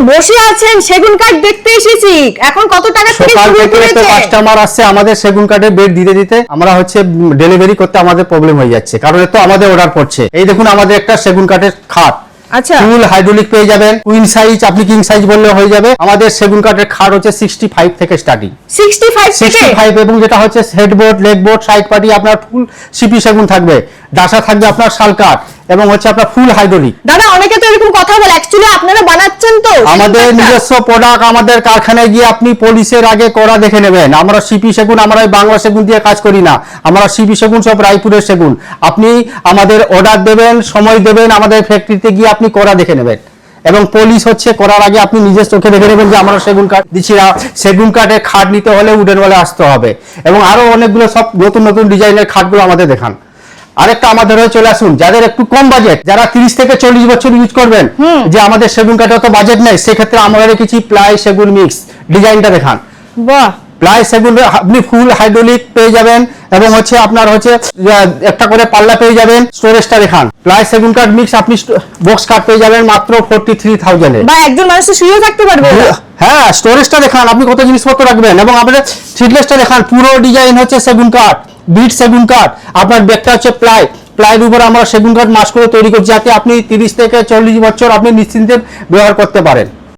বসে আছেন, সেগুন কাঠ দেখতে এসেছি। এখন কত টাকা থেকে সকাল শুরু থেকে তো করেছে? কাস্টমার আসছে আমাদের সেগুন কাঠের বেড দিতে দিতে আমরা হচ্ছে ডেলিভারি করতে আমাদের প্রবলেম হয়ে যাচ্ছে, কারণ তো আমাদের অর্ডার পড়ছে। এই দেখুন আমাদের একটা সেগুন কাঠের খাট, আচ্ছা, ফুল হাইড্রোলিক পেয়ে যাবেন, কুইন সাইজ, আপনি কিং সাইজ বললে হয়ে যাবে। আমাদের সেগুন কাঠের খাট হচ্ছে 65 থেকে স্টার্টিং, 65 থেকে 65, এবং যেটা হচ্ছে headboard, leg board, side party আপনার ফুল সিপি সেগুন থাকবে, ডাসা থাকবে আপনার শাল কাঠ, এবং হচ্ছে আপনার ফুল হাইড্রোলিক। দাদা অনেকে তো এরকম কথা বলে, অ্যাকচুয়ালি আপনারা বানাচ্ছেন তো আমাদের সেগুন কাঠটা? নিজস্ব প্রোডাক্ট, আমাদের কারখানায় গিয়ে আপনি পলিশের আগে করা দেখে নেবেন। আমরা সিপি সেগুন, আমরা এই বাংলা সেগুন দিয়ে কাজ করি না, আমরা সিপি সেগুন সব রায়পুরের সেগুন। আপনি আমাদের অর্ডার দেবেন, সময় দেবেন, আমাদের ফ্যাক্টরিতে গিয়ে আপনি করা দেখে নেবেন, এবং পলিশ হচ্ছে করার আগে আপনি নিজের চোখে দেখে নেবেন যে আমরা সেগুন কাঠ দিচ্ছি না। সেগুন কাঠের খাট নিতে হলে উডেন ওয়ালে আসতে হবে, এবং আরো অনেকগুলো সব নতুন নতুন ডিজাইনের খাটগুলো আমাদের দেখান। আরেকটা আমাদের হয়ে চলে আসুন, যাদের একটু কম বাজেট, যারা 30 থেকে 40 বছর ইউজ করবেন, যে আমাদের সেগুন কাঠের তো বাজেট নেই, সেক্ষেত্রে আমরা রেখেছি প্লাই সেগুন মিক্স। ডিজাইনটা দেখান। বাহ, প্লাই সেগুন আপনি ফুল হাইড্রোলিক পেয়ে যাবেন, এবং হচ্ছে আপনার হচ্ছে একটা করে পাল্লা পেয়ে যাবেন। স্টোরেজটা দেখান। প্লাই সেগুন কাঠ মিক্স আপনি বক্স কাঠ পেয়ে যাবেন মাত্র 43,000 এ। বা একজন মানুষ তো শুয়েও থাকতে পারবে ওটা। হ্যাঁ, স্টোরেজটা দেখান, আপনি কত জিনিসপত্র রাখবেন, এবং আপনাদের থ্রিডলেসটা দেখান। পুরো ডিজাইন হচ্ছে সেগুন কাঠ, বিট সেগুন কাঠ, আপনার ব্যাগটা হচ্ছে প্লাইয়ের উপর আমরা সেগুন কাঠ মাস করে তৈরি করছি, যাতে আপনি 30 থেকে 40 বছর আপনি নিশ্চিন্তে ব্যবহার করতে পারেন।